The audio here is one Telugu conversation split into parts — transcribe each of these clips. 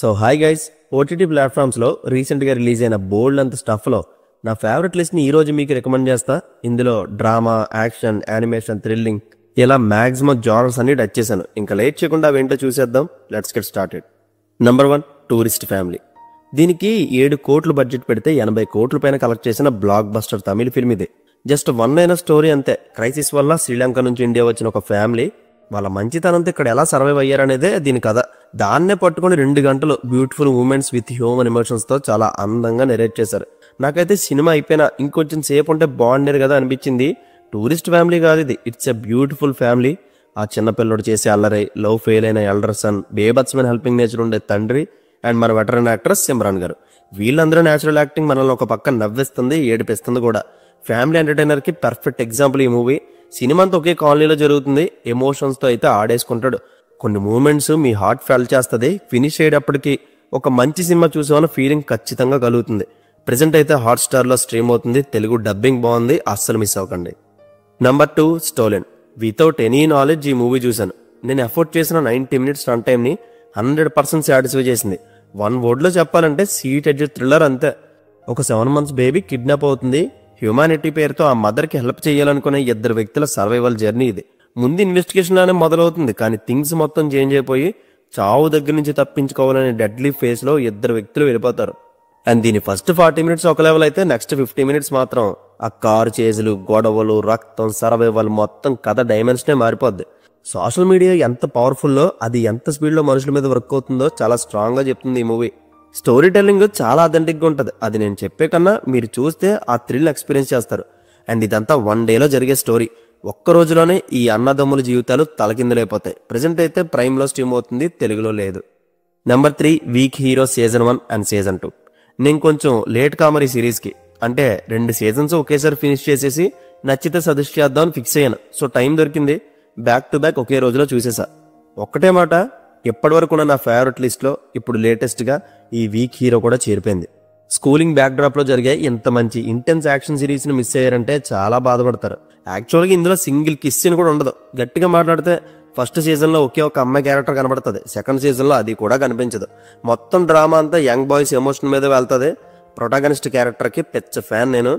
సో హాయ్ గైస్, ఓటీటీ ప్లాట్ఫామ్స్లో రీసెంట్గా రిలీజ్ అయిన బోల్డ్ అంత స్టఫ్లో నా ఫేవరెట్ లిస్ట్ని ఈరోజు మీకు రికమెండ్ చేస్తా. ఇందులో డ్రామా, యాక్షన్, యానిమేషన్, థ్రిల్లింగ్ ఇలా మ్యాక్సిమం జానర్స్ అన్ని టచ్ చేశాను. ఇంకా లేట్ చేయకుండా అవేంటో చూసేద్దాం. Let's get started. Number 1, tourist family. దీనికి 7 కోట్లు బడ్జెట్ పెడితే 80 కోట్ల పైన కలెక్ట్ చేసిన బ్లాక్ బస్టర్ తమిళ ఫిల్మ్ ఇది. జస్ట్ వన్ అయిన స్టోరీ అంతే. క్రైసిస్ వల్ల శ్రీలంక నుంచి ఇండియా వచ్చిన ఒక ఫ్యామిలీ వాళ్ళ మంచితనంతో ఇక్కడ ఎలా సర్వైవ్ అయ్యారనేదే దీని కథ. దాన్నే పట్టుకొని 2 గంటలు beautiful moments with human emotions తో చాలా అందంగా నెరేట్ చేశారు. నాకైతే సినిమా అయిపోయినా ఇంకొంచెం సేపు ఉంటే బాగుండేది కదా అనిపించింది. టూరిస్ట్ ఫ్యామిలీ కాదు ఇది, ఇట్స్ ఎ బ్యూటిఫుల్ ఫ్యామిలీ. ఆ చిన్నపిల్లడు చేసే అల్లరై, లవ్ ఫెయిల్ అయిన ఎల్డర్ సన్, బేబత్స్మెన్ హెల్పింగ్ నేచర్ ఉండే తండ్రి అండ్ మన వెటరన్ యాక్ట్రెస్ సిమ్రాన్ గారు, వీళ్ళందరూ నేచురల్ యాక్టింగ్ మనల్ని ఒక పక్క నవ్విస్తుంది, ఏడిపిస్తుంది కూడా. ఫ్యామిలీ ఎంటర్టైనర్ కి పర్ఫెక్ట్ ఎగ్జాంపుల్ ఈ మూవీ. సినిమా అంతా ఒకే కాలనీలో జరుగుతుంది, ఎమోషన్స్ తో అయితే ఆడేసుకుంటాడు. కొన్ని మూమెంట్స్ మీ హార్ట్ ఫెల్ చేస్తుంది. ఫినిష్ అయ్యేటప్పటికి ఒక మంచి సినిమా చూసామన్న ఫీలింగ్ ఖచ్చితంగా కలుగుతుంది. ప్రెసెంట్ అయితే హాట్స్టార్ లో స్ట్రీమ్ అవుతుంది. తెలుగు డబ్బింగ్ బాగుంది, అస్సలు మిస్ అవ్వకండి. Number 2, stolen. Without any knowledge ఈ మూవీ చూశాను. నేను ఎఫోర్ట్ చేసిన 90 మినిట్స్ రన్ టైమ్ ని 100% సాటిస్ఫై చేసింది. 1 వర్డ్ లో చెప్పాలంటే సీట్ ఎడ్జ్ థ్రిల్లర్ అంతే. ఒక 7 months బేబీ కిడ్నాప్ అవుతుంది. హ్యూమానిటీ పేరుతో ఆ మదర్ కి హెల్ప్ చేయాలనుకునే 2 వ్యక్తుల సర్వైవల్ జర్నీ ఇది. ముందు ఇన్వెస్టిగేషన్ లానే మొదలవుతుంది, కానీ థింగ్స్ మొత్తం చేంజ్ అయిపోయి చావు దగ్గర నుంచి తప్పించుకోవాలనే డెడ్లీ ఫేస్ లో 2 వ్యక్తులు వెళ్ళిపోతారు. అండ్ దీని ఫస్ట్ 40 మినిట్స్ ఒక లెవెల్ అయితే నెక్స్ట్ 50 మినిట్స్ మాత్రం ఆ కారు చేజులు, గొడవలు, రక్తం, సర్వైవల్ మొత్తం కథ డైమెన్షనే మారిపోద్ది. సోషల్ మీడియా ఎంత పవర్ఫుల్లో, అది ఎంత స్పీడ్ లో మనుషుల మీద వర్క్ అవుతుందో చాలా స్ట్రాంగ్ గా చెప్తుంది ఈ మూవీ. స్టోరీ టెల్లింగ్ చాలా అథెంటిక్ గా ఉంటది. అది నేను చెప్పే కన్నా మీరు చూస్తే ఆ థ్రిల్ ఎక్స్పీరియన్స్ చేస్తారు. అండ్ ఇదంతా 1 డేలో జరిగే స్టోరీ. ఒక్క రోజులోనే ఈ అన్నదమ్ముల జీవితాలు తలకిందులైపోతాయి. ప్రెసెంట్ అయితే ప్రైమ్ లో స్ట్రీమ్ అవుతుంది, తెలుగులో లేదు. Number 3, week hero season 1 and season 2. నేను కొంచెం లేట్ కామర్ ఈ సిరీస్ కి. అంటే 2 సీజన్స్ ఒకేసారి ఫినిష్ చేసేసి నచ్చితే సజెస్ట్ చేద్దామని ఫిక్స్ అయ్యాను. సో టైం దొరికింది, బ్యాక్ టు బ్యాక్ ఒకే రోజులో చూసేసా. ఒక్కటే మాట, ఎప్పటి వరకు ఉన్న నా ఫేవరెట్ లిస్ట్ లో ఇప్పుడు లేటెస్ట్ గా ఈ వీక్ హీరో కూడా చేరిపోయింది. స్కూలింగ్ బ్యాక్ డ్రాప్ లో జరిగే ఇంత మంచి ఇంటెన్స్ యాక్షన్ సిరీస్ ని మిస్ అయ్యారంటే చాలా బాధపడతారు. యాక్చువల్ గా ఇందులో సింగిల్ కిస్ సీన్ కూడా ఉండదు. గట్టిగా మాట్లాడితే ఫస్ట్ సీజన్ లో ఒకే ఒక అమ్మాయి క్యారెక్టర్ కనబడుతుంది, సెకండ్ సీజన్ లో అది కూడా కనిపించదు. మొత్తం డ్రామా అంతా యంగ్ బాయ్స్ ఎమోషన్ మీద వెళ్తుంది. ప్రొటాగనిస్ట్ క్యారెక్టర్ కి పెద్ద ఫ్యాన్ నేను.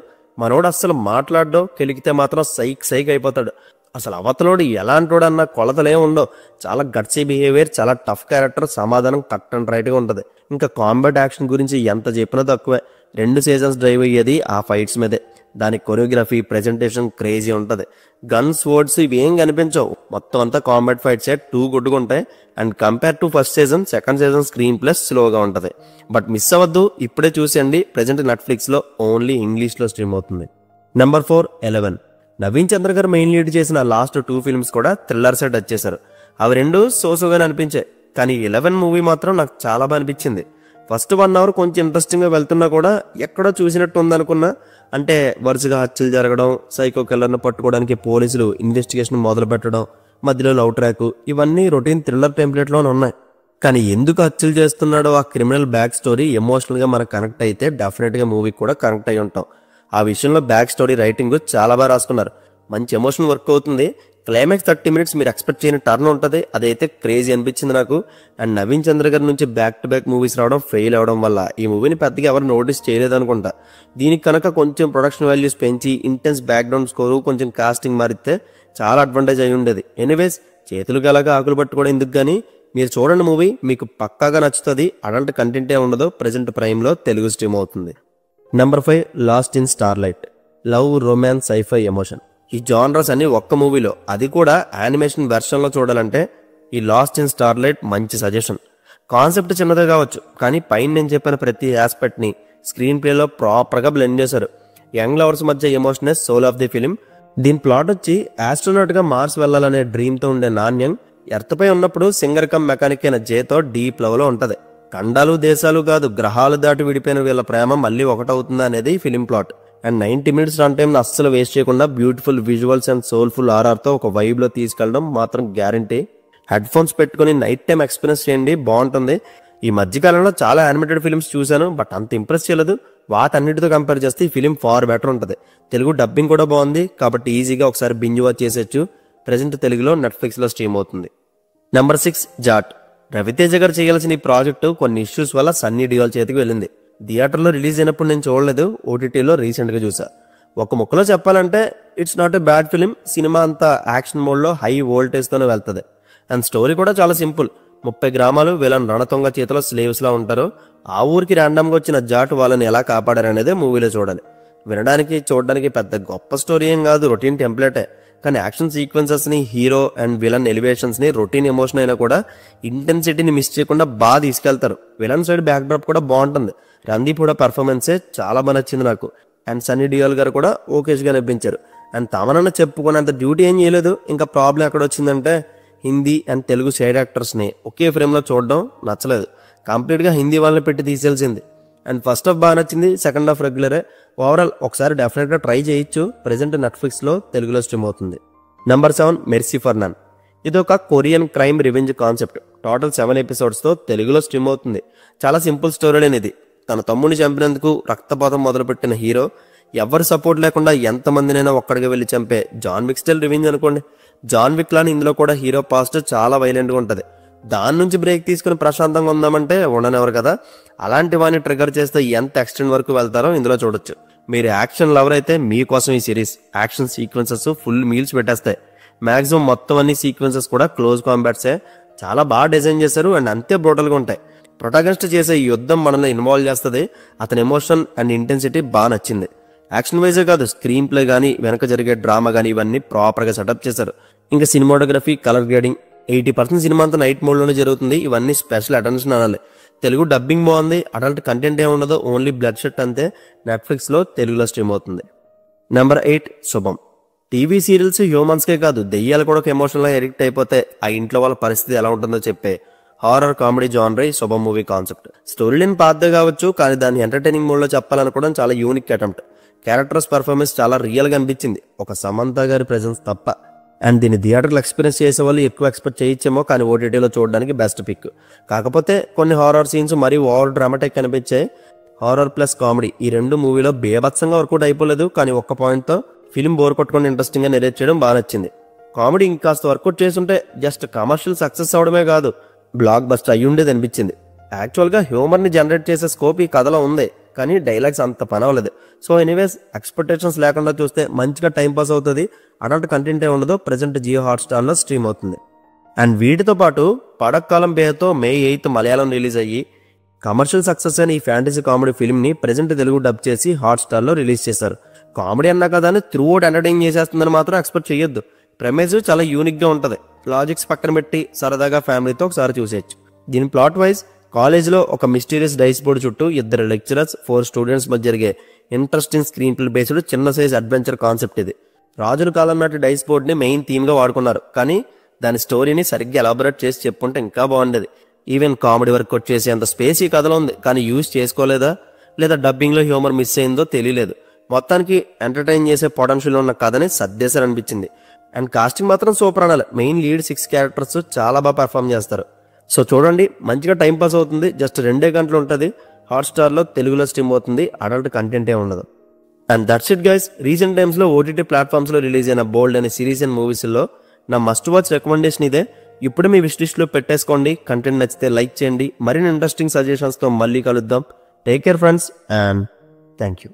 మనోడు అస్సలు మాట్లాడడం, కెలికితే మాత్రం సైక్ అయిపోతాడు. అసలు అవతలోడు ఎలాంటోడు అన్న కొలతలే ఉండవు. చాలా గట్సీ బిహేవియర్, చాలా టఫ్ క్యారెక్టర్, సమాధానం కట్ అండ్ రైట్ గా ఉంటది. ఇంకా కాంబాట్ యాక్షన్ గురించి ఎంత చెప్పినా తక్కువే. 2 సీజన్స్ డ్రైవ్ అయ్యేది ఆ ఫైట్స్ మీదే. దాని కొరియోగ్రఫీ, ప్రెజెంటేషన్ క్రేజీ ఉంటది. గన్స్, వర్డ్స్ ఇవేం కనిపించవు. మొత్తం అంతా కాంబాట్ ఫైట్స్ 2 గుడ్డుగా ఉంటాయి. And compare to first season, second season screen plus స్లోగా ఉంటది. బట్ మిస్ అవ్వద్దు, ఇప్పుడే చూసేయండి. ప్రెజెంట్ నెట్ఫ్లిక్స్ లో ఓన్లీ ఇంగ్లీష్ లో స్ట్రీమ్ అవుతుంది. నెంబర్ 4, 11. నవీన్ చంద్ర గారు మెయిన్ లీడ్ చేసిన లాస్ట్ 2 ఫిల్మ్స్ కూడా థ్రిల్లర్ సైడ్ వచ్చేసారు. అవి 2 సోసోగానే అనిపించాయి. కానీ 11 మూవీ మాత్రం నాకు చాలా బాగా అనిపించింది. ఫస్ట్ 1 అవర్ కొంచెం ఇంట్రెస్టింగ్ గా వెళ్తున్నా కూడా ఎక్కడో చూసినట్టు ఉందనుకున్నా. అంటే వరుసగా హత్యలు జరగడం, సైకో కిల్లర్ను పట్టుకోవడానికి పోలీసులు ఇన్వెస్టిగేషన్ మొదలు పెట్టడం, మధ్యలో లవ్ ట్రాక్, ఇవన్నీ రొటీన్ థ్రిల్లర్ టెంప్లెట్ లోనే ఉన్నాయి. కానీ ఎందుకు హత్యలు చేస్తున్నాడో ఆ క్రిమినల్ బ్యాక్ స్టోరీ ఎమోషనల్ గా మనకు కనెక్ట్ అయితే డెఫినెట్ గా మూవీ కూడా కనెక్ట్ అయి ఉంటాం. ఆ విషయంలో బ్యాక్ స్టోరీ రైటింగ్ చాలా బాగా రాసుకున్నారు. మంచి ఎమోషన్ వర్క్ అవుతుంది. క్లైమాక్స్ 30 మినిట్స్ మీరు ఎక్స్పెక్ట్ చేయని టర్న్ ఉంటుంది. అదైతే క్రేజీ అనిపించింది నాకు. అండ్ నవీన్ చంద్ర గారి నుంచి బ్యాక్ టు బ్యాక్ మూవీస్ రావడం, ఫెయిల్ అవడం వల్ల ఈ మూవీని పెద్దగా ఎవరు నోటీస్ చేయలేదనుకుంటా. దీనికి కనుక కొంచెం ప్రొడక్షన్ వాల్యూస్ పెంచి, ఇంటెన్స్ బ్యాక్గ్రౌండ్ స్కోరు, కొంచెం కాస్టింగ్ మారితే చాలా అడ్వాంటేజ్ అయి ఉండేది. ఎనీవేస్, చేతులు గలగా ఆకులు పట్టుకోవడం ఎందుకు కానీ మీరు చూడండి మూవీ, మీకు పక్కాగా నచ్చుతుంది. అడల్ట్ కంటెంటే ఉండదు. ప్రెజెంట్ ప్రైమ్ లో తెలుగు స్ట్రీమ్ అవుతుంది. Number 5, lost in starlight. Love, romance, sci fi, emotion, ఈ జానర్స్ అన్ని ఒక్క మూవీలో, అది కూడా యానిమేషన్ వెర్షన్ లో చూడాలంటే ఈ లాస్ట్ ఇన్ స్టార్లైట్ మంచి సజెషన్. కాన్సెప్ట్ చిన్నదే కావచ్చు, కానీ పైన నేను చెప్పిన ప్రతి ఆస్పెక్ట్ ని స్క్రీన్ ప్లేలో ప్రాపర్ గా బ్లెండ్ చేశారు. యంగ్ లవర్స్ మధ్య ఎమోషనే సోల్ ఆఫ్ ది ఫిలిం. దీని ప్లాట్ వచ్చి ఆస్ట్రోనాట్ గా మార్స్ వెళ్లాలనే డ్రీమ్ తో ఉండే నాన్యం ఎర్త్ పై ఉన్నప్పుడు సింగర్ కమ్ మెకానిక్ అయిన జేతో డీప్ లవ్ లో ఉంటది. ఖండాలు, దేశాలు కాదు, గ్రహాలు దాటి విడిపోయిన వీళ్ళ ప్రేమ మళ్ళీ ఒకటవుతుందా అనేది film plot. And 90 minutes run time అస్సలు వేస్ట్ చేయకుండా beautiful visuals and soulful RR తో ఒక వైబ్ లో తీసుకెళ్లడం మాత్రం గ్యారంటీ. హెడ్ ఫోన్స్ పెట్టుకుని నైట్ టైం ఎక్స్పీరియన్స్ చేయండి, బాగుంటుంది. ఈ మధ్యకాలంలో చాలా యానిమేటెడ్ ఫిల్మ్స్ చూశాను, బట్ అంత ఇంప్రెస్ చేయలేదు. వాటన్నిటితో కంపేర్ చేస్తే ఈ ఫిలిం ఫార్ బెటర్ ఉంటుంది. తెలుగు డబ్బింగ్ కూడా బాగుంది, కాబట్టి ఈజీగా ఒకసారి బింజ్ వాచ్ చేసేచ్చు. ప్రెజెంట్ తెలుగులో నెట్ఫ్లిక్స్ లో స్ట్రీమ్ అవుతుంది. నెంబర్ 6, జాట్. రవితేజ గారు చేయాల్సిన ఈ ప్రాజెక్టు కొన్ని ఇష్యూస్ వల్ల సన్నీ డియోల్ చేతికి వెళ్ళింది. థియేటర్లో రిలీజ్ అయినప్పుడు నేను చూడలేదు, ఓటీటీలో రీసెంట్గా చూసా. ఒక ముక్కలో చెప్పాలంటే it's not a bad film. Cinema అంతా యాక్షన్ మోడ్లో హై వోల్టేజ్తోనే వెళ్తుంది. అండ్ స్టోరీ కూడా చాలా సింపుల్. 30 గ్రామాలు విలన్ రణతుంగ చేతిలో స్లేవ్స్లా ఉంటారు. ఆ ఊరికి ర్యాండమ్గా వచ్చిన జాట్ వాళ్ళని ఎలా కాపాడారనేదే మూవీలో చూడాలి. వినడానికి చూడడానికి పెద్ద గొప్ప స్టోరీ ఏం కాదు, రొటీన్ టెంప్లెటే. కానీ యాక్షన్ సీక్వెన్సెస్ని, హీరో అండ్ విలన్ ఎలివేషన్స్ని, రొటీన్ ఎమోషన్ అయినా కూడా ఇంటెన్సిటీని మిస్ చేయకుండా బాగా తీసుకెళ్తారు. విలన్ సైడ్ బ్యాక్ డ్రాప్ కూడా బాగుంటుంది. రందీప్ కూడా పర్ఫార్మెన్సే చాలా బాగా నచ్చింది నాకు. అండ్ సన్నీ డియోల్ గారు కూడా ఓకేష్గా అనిపించారు. అండ్ తమనన్న చెప్పుకునేంత డ్యూటీ ఏం చేయలేదు. ఇంకా ప్రాబ్లం ఎక్కడ వచ్చిందంటే హిందీ అండ్ తెలుగు సైడ్ యాక్టర్స్ని ఒకే ఫ్రేమ్లో చూడడం నచ్చలేదు. కంప్లీట్గా హిందీ వాళ్ళని పెట్టి తీసేయాల్సింది. అండ్ ఫస్ట్ హాఫ్ బాగా నచ్చింది, సెకండ్ హాఫ్ రెగ్యులరే. ఓవరాల్ ఒకసారి డెఫినెట్గా ట్రై చేయొచ్చు. ప్రెజెంట్ నెట్ఫ్లిక్స్లో తెలుగులో స్ట్రీమ్ అవుతుంది. Number 7 mercy for none. ఇది ఒక Korean crime revenge concept. Total 7 ఎపిసోడ్స్తో తెలుగులో స్ట్రీమ్ అవుతుంది. చాలా సింపుల్ స్టోరీ అనేది. తన తమ్ముడిని చంపినందుకు రక్తపాతం మొదలుపెట్టిన హీరో ఎవరి సపోర్ట్ లేకుండా ఎంతమందినైనా ఒక్కడిగా వెళ్ళి చంపే జాన్ విక్ స్టైల్ రివెంజ్ అనుకోండి. జాన్ విక్ లాని ఇందులో కూడా హీరో పాస్ట్ చాలా వైలెంట్గా ఉంటుంది. దాని నుంచి బ్రేక్ తీసుకుని ప్రశాంతంగా ఉందామంటే ఉండనివ్వరు కదా. అలాంటి వాడిని ట్రిగర్ చేస్తే ఎంత ఎక్స్టెండ్ వరకు వెళ్తారో ఇందులో చూడొచ్చు. మీరు యాక్షన్ లవర్ అయితే మీకోసం ఈ series. Action sequences full meals పెట్టేస్తాయి. మాక్సిమం మొత్తం అన్ని సీక్వెన్సెస్ కూడా క్లోజ్ కాంబాట్సే. చాలా బాగా డిజైన్ చేశారు అండ్ అంతే బ్రూటల్గా ఉంటాయి. ప్రొటాగనిస్ట్ చేసే ఈ యుద్ధం మనల్ని ఇన్వాల్వ్ చేస్తుంది. అతని ఎమోషన్ అండ్ ఇంటెన్సిటీ బాగా నచ్చింది. యాక్షన్ వైజే కాదు, స్క్రీన్ ప్లే కానీ, వెనక జరిగే డ్రామా కానీ ఇవన్నీ ప్రాపర్గా సెటప్ చేశారు. ఇంకా సినిమాటోగ్రఫీ, కలర్ గ్రేడింగ్ 80% సినిమా అంతా నైట్ మోడ్లోనే జరుగుతుంది. ఇవన్నీ స్పెషల్ అటెన్షన్ అనాలి. తెలుగు డబ్బింగ్ బాగుంది. అడల్ట్ కంటెంట్ ఏమి ఉండదు, ఓన్లీ బ్లడ్ షెట్ అంతే. నెట్ఫ్లిక్స్లో తెలుగులో స్ట్రీమ్ అవుతుంది. నెంబర్ 8 శుభం. టీవీ సీరియల్స్ హ్యూమన్స్కే కాదు, దెయ్యాలు కూడా ఒక ఎమోషనల్గా ఎడిక్ట్ అయిపోతే ఆ ఇంట్లో వాళ్ళ పరిస్థితి ఎలా ఉంటుందో చెప్పే హారర్ కామెడీ జానర్ ఈ శుభం మూవీ కాన్సెప్ట్. స్టోరీ లైన్ పాతదే కావచ్చు, కానీ దాన్ని ఎంటర్టైనింగ్ మోడ్లో చెప్పాలనుకోవడం చాలా యూనిక్ అటెంప్ట్. క్యారెక్టర్స్ పర్ఫార్మెన్స్ చాలా రియల్గా అనిపించింది, ఒక సమంత గారి ప్రెజెన్స్ తప్ప. అండ్ దీన్ని థియేటర్లో ఎక్స్పీరియన్స్ చేసే వాళ్ళు ఎక్కువ ఎక్స్పెక్ట్ చేయొచ్చేమో, కానీ ఓటీటీలో చూడడానికి బెస్ట్ పిక్. కాకపోతే కొన్ని హారర్ సీన్స్ మరీ ఓవర్ డ్రామాటిక్ అనిపించాయి. హారర్ ప్లస్ కామెడీ ఈ రెండు మూవీలో బేభత్సంగా వర్కౌట్ అయిపోలేదు, కానీ ఒక్క పాయింట్తో ఫిల్మ్ బోర్ కొట్టుకొని ఇంట్రెస్టింగ్గా నెరేట్ చేయడం బాగా నచ్చింది. కామెడీ ఇంకాస్త వర్కౌట్ చేస్తుంటే జస్ట్ కమర్షియల్ సక్సెస్ అవడమే కాదు, బ్లాక్ బస్టర్ అయ్యి ఉండేది అనిపించింది. యాక్చువల్గా హ్యూమర్ని జనరేట్ చేసే స్కోప్ ఈ కథలో ఉంది, కానీ డైలాగ్స్ అంత పని అవ్వలేదు. సో ఎనీవేస్, ఎక్స్పెక్టేషన్స్ లేకుండా చూస్తే మంచిగా టైంపాస్ అవుతుంది. అడల్ట్ కంటెంటే ఉండదు. ప్రెజెంట్ జియో హాట్స్టార్లో స్ట్రీమ్ అవుతుంది. అండ్ వీటితో పాటు పడక్కాలం పేరుతో May 8 మలయాళం రిలీజ్ అయ్యి కమర్షియల్ సక్సెస్ అయిన ఈ ఫ్యాంటసీ కామెడీ ఫిల్మ్ని ప్రెజెంట్ తెలుగు డబ్ చేసి హాట్స్టార్లో రిలీజ్ చేశారు. కామెడీ అన్నా కదా అని త్రూ అవుట్ ఎంటర్టైన్ చేసేస్తుందని మాత్రం ఎక్స్పెక్ట్ చేయొద్దు. ప్రెమేజ్ చాలా యూనిక్గా ఉంటుంది. లాజిక్స్ పక్కన పెట్టి సరదాగా ఫ్యామిలీతో ఒకసారి చూసేయచ్చు. దీని ప్లాట్ వైజ్ కాలేజ్లో ఒక మిస్టీరియస్ డైస్ బోర్డు చుట్టూ 2 లెక్చరర్స్ 4 స్టూడెంట్స్ మధ్య జరిగే ఇంట్రెస్టింగ్ స్క్రీన్ ప్లే బేస్డ్ చిన్న సైజ్ అడ్వెంచర్ కాన్సెప్ట్ ఇది. రాజుల కాలం నాటి డైస్ బోర్డ్ని మెయిన్ థీమ్గా వాడుకున్నారు, కానీ దాని స్టోరీని సరిగ్గా ఎలాబొరేట్ చేసి చెప్పుకుంటే ఇంకా బాగుండేది. ఈవెన్ కామెడీ వర్క్ చేసేంత స్పేస్ ఈ కథలో ఉంది, కానీ యూజ్ చేసుకోలేదా లేదా డబ్బింగ్లో హ్యూమర్ మిస్ అయిందో తెలియలేదు. మొత్తానికి ఎంటర్టైన్ చేసే పొటెన్షియల్ ఉన్న కథని సర్దేశారనిపించింది. అండ్ కాస్టింగ్ మాత్రం సూపర్ అనాలి. మెయిన్ లీడ్ 6 క్యారెక్టర్స్ చాలా బాగా పర్ఫామ్ చేస్తారు. సో చూడండి, మంచిగా టైంపాస్ అవుతుంది. జస్ట్ 2 గంటలు ఉంటుంది. హాట్స్టార్లో తెలుగులో స్ట్రీమ్ అవుతుంది. అడల్ట్ కంటెంటే ఉండదు. And that's it guys. Recent టైమ్స్లో ఓటీటీ ప్లాట్ఫామ్స్లో రిలీజ్ అయిన బోల్డ్ అనే సిరీస్ అండ్ మూవీస్లో నా మస్ట్ వాచ్ రికమెండేషన్ ఇదే. ఇప్పుడు మీ విష్ లిస్ట్లో పెట్టేసుకోండి. కంటెంట్ నచ్చితే లైక్ చేయండి. మరిన్ని ఇంట్రెస్టింగ్ సజెషన్స్తో మళ్ళీ కలుద్దాం. Take care friends and thank you.